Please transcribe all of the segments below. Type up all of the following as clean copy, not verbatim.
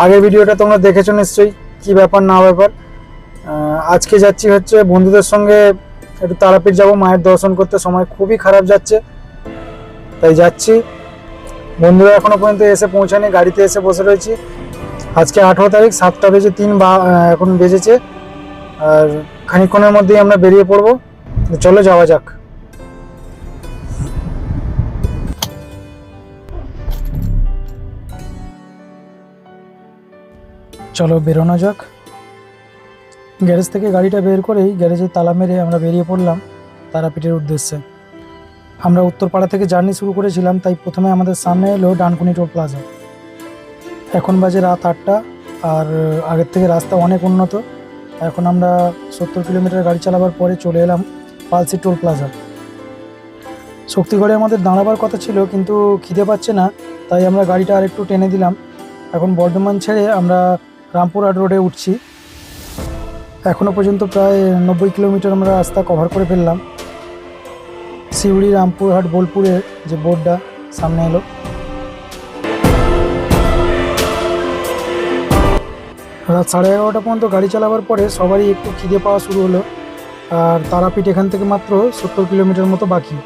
আগের ভিডিওটা তোমরা দেখেছো নিশ্চয়ই, কি ব্যাপার না ব্যাপার। আজকে যাচ্ছি হচ্ছে বন্ধুদের সঙ্গে একটু তারাপীঠ যাব, মায়ের দর্শন করতে। সময় খুবই খারাপ যাচ্ছে, তাই যাচ্ছি। বন্ধুরা এখনো পর্যন্ত এসে পৌঁছায়নি, গাড়িতে এসে বসে রয়েছি। আজকে 18 তারিখ, 7টা বেজে 3 এখন বেজেছে। আর খানিকক্ষণের মধ্যেই আমরা বেরিয়ে পড়বো। চলো যাওয়া যাক। চলো বেরোনো যাক। গ্যারেজ থেকে গাড়িটা বের করেই গ্যারেজে তালা মেরে আমরা বেরিয়ে পড়লাম তারাপীঠের উদ্দেশ্যে। আমরা উত্তরপাড়া থেকে জার্নি শুরু করেছিলাম, তাই প্রথমে আমাদের সামনে এলো ডানকুনি টোল প্লাজা। এখন বাজে রাত 8টা, আর আগের থেকে রাস্তা অনেক উন্নত। এখন আমরা 70 কিলোমিটার গাড়ি চালাবার পরে চলে এলাম পালসি টোল প্লাজা। শক্তিগড়ে আমাদের দাঁড়াবার কথা ছিল, কিন্তু খিদে পাচ্ছে না, তাই আমরা গাড়িটা আর একটু টেনে দিলাম। এখন বর্ধমান ছেড়ে আমরা রামপুরহাট রোডে উঠছি। এখনও পর্যন্ত প্রায় 90 কিলোমিটার আমরা রাস্তা কভার করে ফেললাম। সিউড়ি, রামপুরহাট, বোলপুরের যে বোর্ডটা সামনে এলো। রাত 11:30 পর্যন্ত গাড়ি চালাবার পরে সবারই একটু খিদে পাওয়া শুরু হলো। আর তারাপীঠ এখান থেকে মাত্র 70 কিলোমিটার মতো বাকি।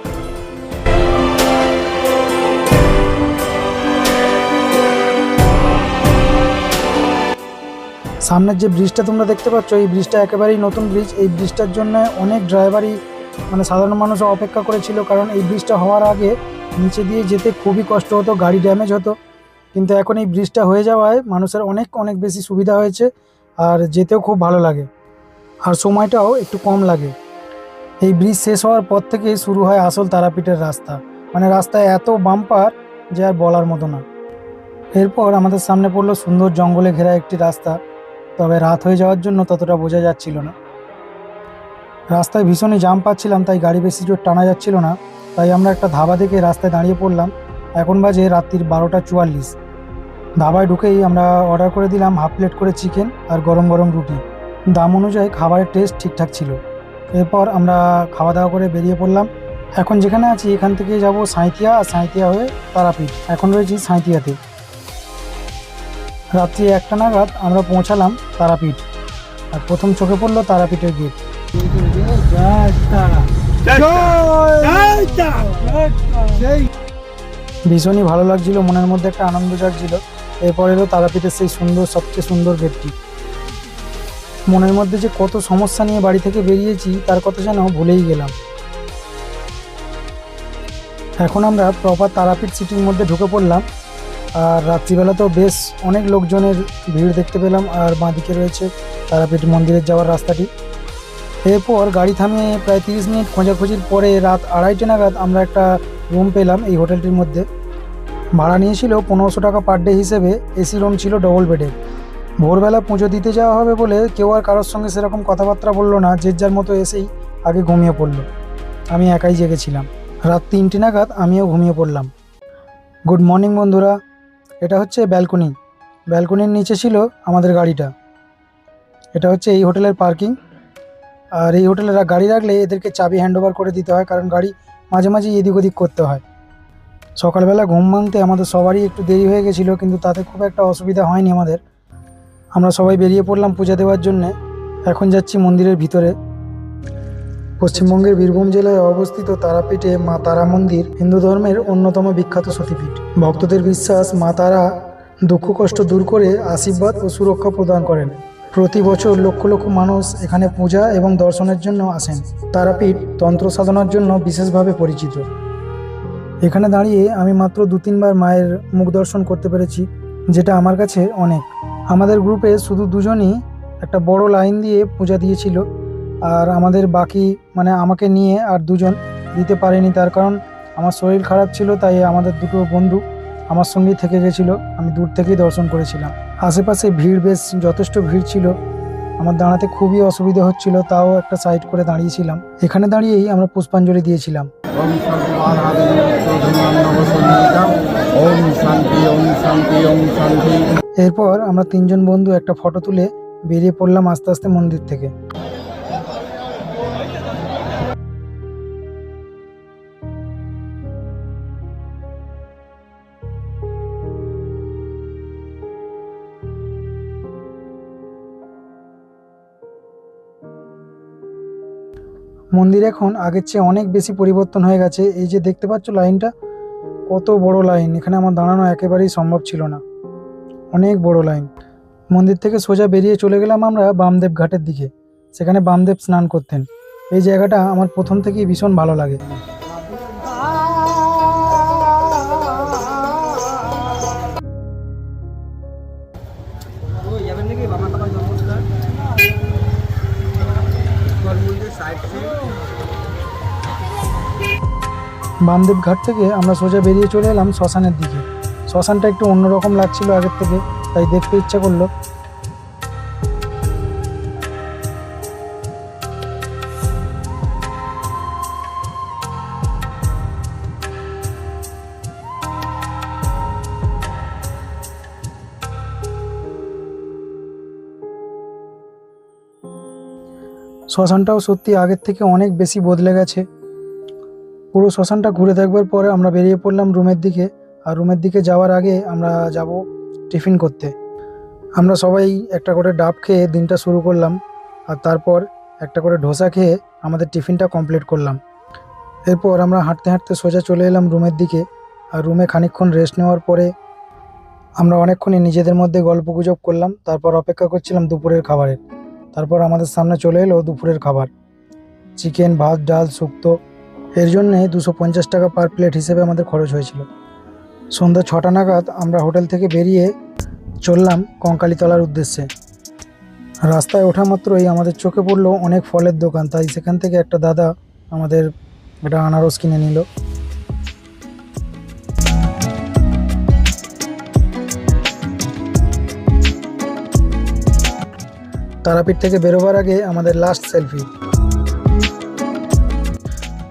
সামনের যে ব্রিজটা তোমরা দেখতে পাচ্ছ, এই ব্রিজটা একেবারেই নতুন ব্রিজ। এই ব্রিজটার জন্য অনেক ড্রাইভারই সাধারণ মানুষও অপেক্ষা করেছিল, কারণ এই ব্রিজটা হওয়ার আগে নিচে দিয়ে যেতে খুবই কষ্ট হতো, গাড়ি ড্যামেজ হতো। কিন্তু এখন এই ব্রিজটা হয়ে যাওয়ায় মানুষের অনেক অনেক বেশি সুবিধা হয়েছে, আর যেতেও খুব ভালো লাগে, আর সময়টাও একটু কম লাগে। এই ব্রিজ শেষ হওয়ার পর থেকে শুরু হয় আসল তারাপীঠের রাস্তা। রাস্তায় এত বাম্পার যে আর বলার মতো না। এরপর আমাদের সামনে পড়লো সুন্দর জঙ্গলে ঘেরা একটি রাস্তা, তবে রাত হয়ে যাওয়ার জন্য ততটা বোঝা যাচ্ছিল না। রাস্তায় ভীষণই জাম পাচ্ছিলাম, তাই গাড়ি বেশি জোর টানা যাচ্ছিল না। তাই আমরা একটা ধাবা দেখে রাস্তায় দাঁড়িয়ে পড়লাম। এখন বাজে রাত্রির 12টা 44। ধাবায় ঢুকেই আমরা অর্ডার করে দিলাম হাফ প্লেট করে চিকেন আর গরম গরম রুটি। দাম অনুযায়ী খাবারের টেস্ট ঠিকঠাক ছিল। এরপর আমরা খাওয়া দাওয়া করে বেরিয়ে পড়লাম। এখন যেখানে আছি এখান থেকে যাব সাঁইথিয়া, আর সাঁইথিয়া হয়ে তারাপীঠ। এখন রয়েছি সাঁইথিয়াতে। রাত্রি 1টা নাগাদ আমরা পৌঁছালাম তারাপীঠ, আর প্রথম চোখে পড়লো তারাপীঠের গেট। ভীষণই ভালো লাগছিল, মনের মধ্যে একটা আনন্দ জাগছিল। এরপর এলো তারাপীঠের সেই সুন্দর, সবচেয়ে সুন্দর গেটটি। মনের মধ্যে যে কত সমস্যা নিয়ে বাড়ি থেকে বেরিয়েছি তার কথা যেন ভুলেই গেলাম। এখন আমরা প্রপার তারাপীঠ সিটির মধ্যে ঢুকে পড়লাম। আর রাত্রিবেলা তো বেশ অনেক লোকজনের ভিড় দেখতে পেলাম। আর বাঁদিকে রয়েছে তারাপীঠ মন্দিরের যাওয়ার রাস্তাটি। এরপর গাড়ি থামিয়ে প্রায় 30 মিনিট খোঁজাখুঁজির পরে রাত 2:30 নাগাদ আমরা একটা রুম পেলাম এই হোটেলটির মধ্যে। ভাড়া নিয়েছিল 1500 টাকা পার ডে হিসেবে। এসি রুম ছিল, ডবল বেডের। ভোরবেলা পুজো দিতে যাওয়া হবে বলে কেউ আর কারোর সঙ্গে সেরকম কথাবার্তা বললো না, যে যার মতো এসেই আগে ঘুমিয়ে পড়লো। আমি একাই জেগেছিলাম। রাত 3টে নাগাদ আমিও ঘুমিয়ে পড়লাম। গুড মর্নিং বন্ধুরা। এটা হচ্ছে ব্যালকনি। ব্যালকনির নিচে ছিল আমাদের গাড়িটা। এটা হচ্ছে এই হোটেলের পার্কিং। আর এই হোটেলে গাড়ি রাখলে এদেরকে চাবি হ্যান্ডওভার করে দিতে হয়, কারণ গাড়ি মাঝে মাঝে এদিক ওদিক করতে হয়। সকালবেলা ঘুম ভাঙতে আমাদের সবারই একটু দেরি হয়ে গেছিলো, কিন্তু তাতে খুব একটা অসুবিধা হয়নি আমাদের। আমরা সবাই বেরিয়ে পড়লাম পূজা দেওয়ার জন্যে। এখন যাচ্ছি মন্দিরের ভিতরে। পশ্চিমবঙ্গের বীরভূম জেলায় অবস্থিত তারাপীঠে মা তারা মন্দির হিন্দু ধর্মের অন্যতম বিখ্যাত সতীপীঠ। ভক্তদের বিশ্বাস, মা তারা দুঃখ কষ্ট দূর করে আশীর্বাদ ও সুরক্ষা প্রদান করেন। প্রতি বছর লক্ষ লক্ষ মানুষ এখানে পূজা এবং দর্শনের জন্য আসেন। তারাপীঠ তন্ত্র সাধনার জন্য বিশেষভাবে পরিচিত। এখানে দাঁড়িয়ে আমি মাত্র 2-3 বার মায়ের মুখ দর্শন করতে পেরেছি, যেটা আমার কাছে অনেক। আমাদের গ্রুপে শুধু দুজনই একটা বড় লাইন দিয়ে পূজা দিয়েছিল, আর আমাদের বাকি আমাকে নিয়ে আর দুজন দিতে পারেনি। তার কারণ আমার শরীর খারাপ ছিল, তাই আমাদের দুটো বন্ধু আমার সঙ্গেই থেকে গেছিলো। আমি দূর থেকেই দর্শন করেছিলাম। আশেপাশে ভিড়, বেশ যথেষ্ট ভিড় ছিল। আমার দাঁড়াতে খুবই অসুবিধা হচ্ছিল, তাও একটা সাইড করে দাঁড়িয়েছিলাম। এখানে দাঁড়িয়েই আমরা পুষ্পাঞ্জলি দিয়েছিলাম। এরপর আমরা 3জন বন্ধু একটা ফটো তুলে বেরিয়ে পড়লাম আস্তে আস্তে মন্দির থেকে। মন্দির এখন আগের চেয়ে অনেক বেশি পরিবর্তন হয়ে গেছে। এই যে দেখতে পাচ্ছ লাইনটা, কত বড় লাইন! এখানে আমার দাঁড়ানো একেবারেই সম্ভব ছিল না, অনেক বড় লাইন। মন্দির থেকে সোজা বেরিয়ে চলে গেলাম আমরা বামদেব ঘাটের দিকে। সেখানে বামদেব স্নান করতেন। এই জায়গাটা আমার প্রথম থেকেই ভীষণ ভালো লাগে। বামদেব ঘাট থেকে আমরা সোজা বেরিয়ে চলে এলাম শ্মশানের দিকে। শ্মশানটা একটু অন্যরকম লাগছিল আগের থেকে, তাই দেখতে ইচ্ছা করলো। শ্মশানটাও সত্যি আগের থেকে অনেক বেশি বদলে গেছে। পুরো শ্মশানটা ঘুরে দেখবার পরে আমরা বেরিয়ে পড়লাম রুমের দিকে। আর রুমের দিকে যাওয়ার আগে আমরা যাব টিফিন করতে। আমরা সবাই একটা করে ডাব খেয়ে দিনটা শুরু করলাম, আর তারপর একটা করে ধোসা খেয়ে আমাদের টিফিনটা কমপ্লিট করলাম। এরপর আমরা হাঁটতে হাঁটতে সোজা চলে এলাম রুমের দিকে। আর রুমে খানিকক্ষণ রেস্ট নেওয়ার পরে আমরা অনেকক্ষণই নিজেদের মধ্যে গল্পগুজব করলাম। তারপর অপেক্ষা করছিলাম দুপুরের খাবারের। তারপর আমাদের সামনে চলে এলো দুপুরের খাবার, চিকেন, ভাত, ডাল, শুক্তো। এর জন্যে 250 টাকা পার প্লেট হিসেবে আমাদের খরচ হয়েছিল। সন্ধ্যা 6টা নাগাদ আমরা হোটেল থেকে বেরিয়ে চললাম কঙ্কালীতলার উদ্দেশ্যে। রাস্তায় ওঠা মাত্রই আমাদের চোখে পড়লো অনেক ফলের দোকান, তাই সেখান থেকে একটা দাদা আমাদের একটা আনারস কিনে নিল। তারাপীঠ থেকে বেরোবার আগে আমাদের লাস্ট সেলফি।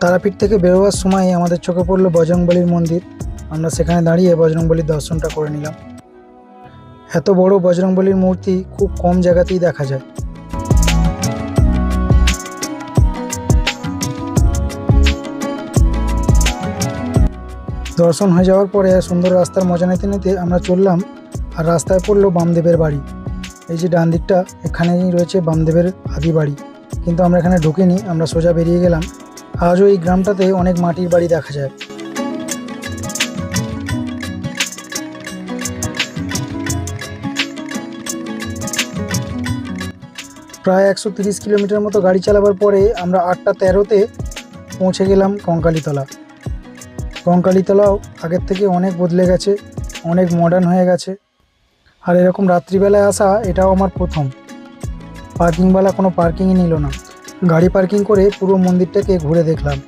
তারাপীঠ থেকে বেরোবার সময় আমাদের চোখে পড়লো বজরংবলীর মন্দির। আমরা সেখানে দাঁড়িয়ে বজরংবলীর দর্শনটা করে নিলাম। এত বড় বজরংবলীর মূর্তি খুব কম জায়গাতেই দেখা যায়। দর্শন হয়ে যাওয়ার পরে সুন্দর রাস্তার মজা নিতে নিতে আমরা চললাম। আর রাস্তায় পড়লো বামদেবের বাড়ি। এই যে ডান দিকটা, এখানেই রয়েছে বামদেবের আদি বাড়ি। কিন্তু আমরা এখানে ঢুকিনি, আমরা সোজা বেরিয়ে গেলাম। আজও এই গ্রামটাতে অনেক মাটির বাড়ি দেখা যায়। প্রায় 130 কিলোমিটার মতো গাড়ি চালাবার পরে আমরা 8টা 13-তে পৌঁছে গেলাম কঙ্কালীতলা। কঙ্কালীতলাও আগের থেকে অনেক বদলে গেছে, অনেক মডার্ন হয়ে গেছে। আর এরকম রাত্রিবেলায় আসা এটাও আমার প্রথম। পার্কিংওয়ালা কোনো পার্কিংই নিল না। গাড়ি পার্কিং করে পুরো মন্দিরটাকে ঘুরে দেখলাম।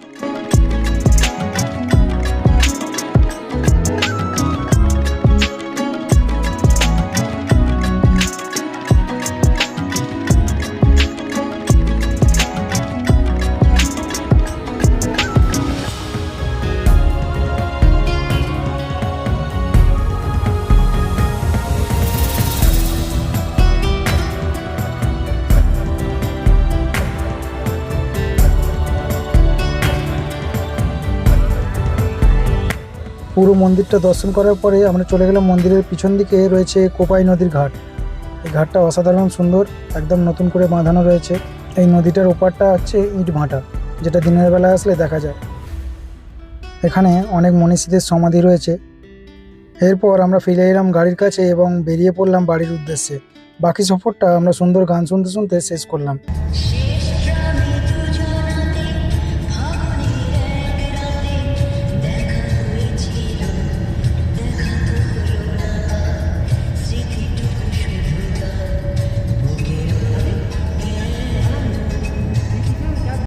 পুরো মন্দিরটা দর্শন করার পরে আমরা চলে গেলাম মন্দিরের পিছন দিকে রয়েছে কোপাই নদীর ঘাট। এই ঘাটটা অসাধারণ সুন্দর, একদম নতুন করে বাঁধানো রয়েছে। এই নদীটার ওপারটা হচ্ছে ইট ভাটা, যেটা দিনের বেলা আসলে দেখা যায়। এখানে অনেক মনীষীদের সমাধি রয়েছে। এরপর আমরা ফিরে এলাম গাড়ির কাছে এবং বেরিয়ে পড়লাম বাড়ির উদ্দেশ্যে। বাকি সফরটা আমরা সুন্দর গান শুনতে শুনতে শেষ করলাম।